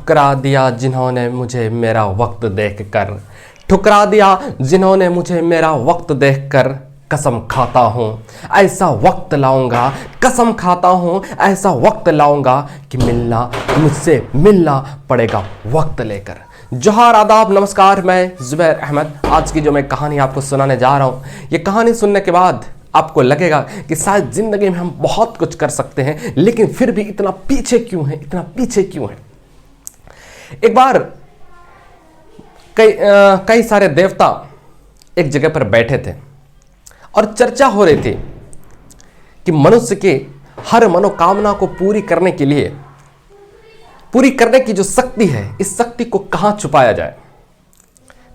ठुकरा दिया जिन्होंने मुझे मेरा वक्त देखकर, ठुकरा दिया जिन्होंने मुझे मेरा वक्त देखकर। कसम खाता हूँ ऐसा वक्त लाऊंगा, कसम खाता हूँ ऐसा वक्त लाऊंगा कि मुझसे मिलना पड़ेगा वक्त लेकर। जोहार, आदाब, नमस्कार। मैं ज़ुबैर अहमद। आज की जो मैं कहानी आपको सुनाने जा रहा हूँ, ये कहानी सुनने के बाद आपको लगेगा कि शायद ज़िंदगी में हम बहुत कुछ कर सकते हैं, लेकिन फिर भी इतना पीछे क्यों है, इतना पीछे क्यों है। एक बार कई सारे देवता एक जगह पर बैठे थे और चर्चा हो रही थी कि मनुष्य के हर मनोकामना को पूरी करने की जो शक्ति है, इस शक्ति को कहाँ छुपाया जाए।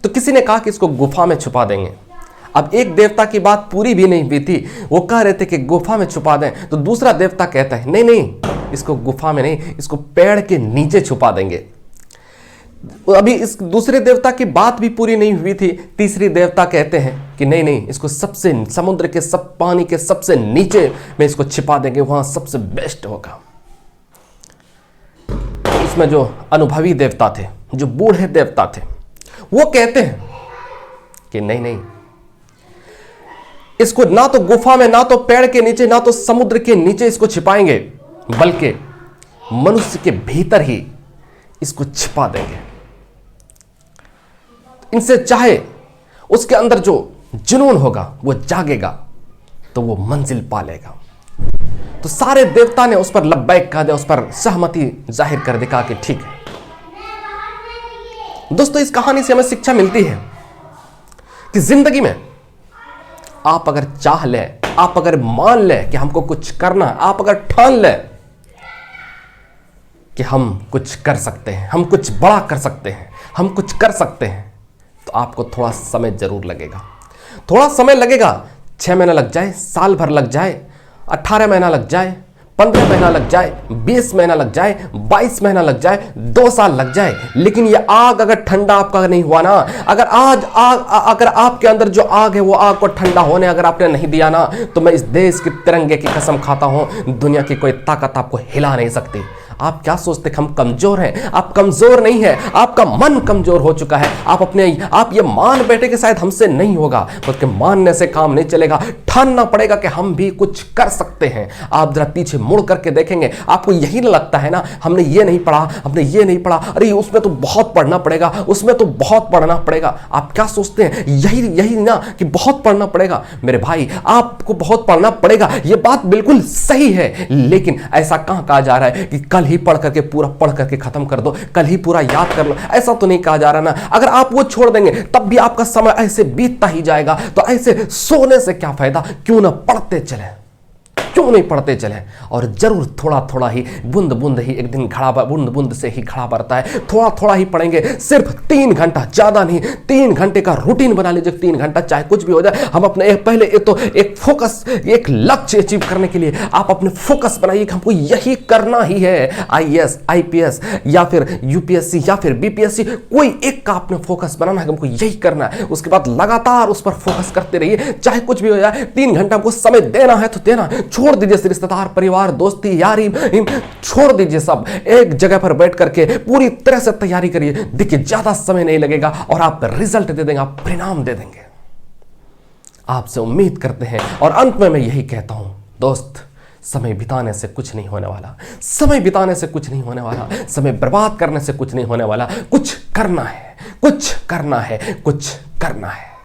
तो किसी ने कहा कि इसको गुफा में छुपा देंगे। अब एक देवता की बात पूरी भी नहीं हुई थी, वो कह रहे थे कि गुफा में छुपा दें, तो दूसरा देवता कहता है नहीं नहीं, इसको गुफा में नहीं, इसको पेड़ के नीचे छुपा देंगे। अभी इस दूसरे देवता की बात भी पूरी नहीं हुई थी, तीसरी देवता कहते हैं कि नहीं नहीं, इसको सबसे समुद्र के पानी के सबसे नीचे में इसको छिपा देंगे, वहां सबसे बेस्ट होगा। उसमें जो अनुभवी देवता थे, जो बूढ़े देवता थे, वो कहते हैं कि नहीं नहीं, इसको ना तो गुफा में, ना तो पेड़ के नीचे, ना तो समुद्र के नीचे इसको छिपाएंगे, बल्कि मनुष्य के भीतर ही इसको छिपा देंगे। इनसे चाहे उसके अंदर जो जुनून होगा वो जागेगा तो वो मंजिल पा लेगा। तो सारे देवता ने उस पर लब्बैक कह दिया, उस पर सहमति जाहिर कर दिखा कि ठीक है। दोस्तों, इस कहानी से हमें शिक्षा मिलती है कि जिंदगी में आप अगर चाह ले, आप अगर मान ले कि हमको कुछ करना है, आप अगर ठान ले कि हम कुछ कर सकते हैं, हम कुछ बड़ा कर सकते हैं, हम कुछ कर सकते हैं, तो आपको थोड़ा समय जरूर लगेगा। थोड़ा समय लगेगा, 6 महीना लग जाए, साल भर लग जाए, 18 महीना लग जाए, 15 महीना लग जाए, 20 महीना लग जाए, 22 महीना लग जाए, 2 साल लग जाए, लेकिन ये आग अगर ठंडा आपका नहीं हुआ ना, अगर अगर आपके अंदर जो आग है वो आग को ठंडा होने अगर आपने नहीं दिया ना, तो मैं इस देश के तिरंगे की कसम खाता हूं, दुनिया की कोई ताकत आपको हिला नहीं सकती। आप क्या सोचते हम कमजोर हैं? आप कमजोर नहीं है, आपका मन कमजोर हो चुका है। आप ये मान बैठे कि शायद हमसे नहीं होगा, बल्कि मानने से काम नहीं चलेगा, ठानना पड़ेगा कि हम भी कुछ कर सकते हैं। आप जरा पीछे मुड़ करके देखेंगे, आपको यही लगता है ना, हमने ये नहीं पढ़ा, हमने ये नहीं पढ़ा, अरे उसमें तो बहुत पढ़ना पड़ेगा, उसमें तो बहुत पढ़ना पड़ेगा। आप क्या सोचते हैं यही ना कि बहुत पढ़ना पड़ेगा? मेरे भाई, आपको बहुत पढ़ना पड़ेगा, ये बात बिल्कुल सही है, लेकिन ऐसा कहां कहा जा रहा है कि कल ही पढ़ करके पूरा पढ़ करके खत्म कर दो, कल ही पूरा याद कर लो, ऐसा तो नहीं कहा जा रहा ना। अगर आप वो छोड़ देंगे तब भी आपका समय ऐसे बीतता ही जाएगा, तो ऐसे सोने से क्या फायदा? क्यों ना पढ़ते चले, क्यों नहीं पढ़ते चले? और जरूर थोड़ा थोड़ा ही, बूंद बूंद ही एक दिन बूंद बूंद से ही घड़ा भरता है। थोड़ा थोड़ा ही पढ़ेंगे, सिर्फ 3 घंटा, ज्यादा नहीं, 3 घंटे का रूटीन बना लीजिए। 3 घंटा चाहे कुछ भी हो जाए, हम अपने पहले एक फोकस, एक लक्ष्य अचीव करने के लिए आप अपने फोकस बनाइए कि हमको यही करना ही है। IAS, IPS या फिर UPSC या फिर BPSC, कोई एक का आपने फोकस बनाना है, हमको यही करना है। उसके बाद लगातार उस पर फोकस करते रहिए, चाहे कुछ भी हो जाए। 3 घंटा हमको समय देना है तो देना, छोड़ दीजिए रिश्तेदार, परिवार, दोस्ती, यारी, छोड़ दीजिए सब। एक जगह पर बैठ करके पूरी तरह से तैयारी करिए। देखिए, ज्यादा समय नहीं लगेगा और आप रिजल्ट दे देंगे, आप परिणाम दे देंगे। आपसे उम्मीद करते हैं। और अंत में मैं यही कहता हूं, दोस्त, समय बिताने से कुछ नहीं होने वाला, समय बिताने से कुछ नहीं होने वाला, समय बर्बाद करने से कुछ नहीं होने वाला। कुछ करना है, कुछ करना है, कुछ करना है।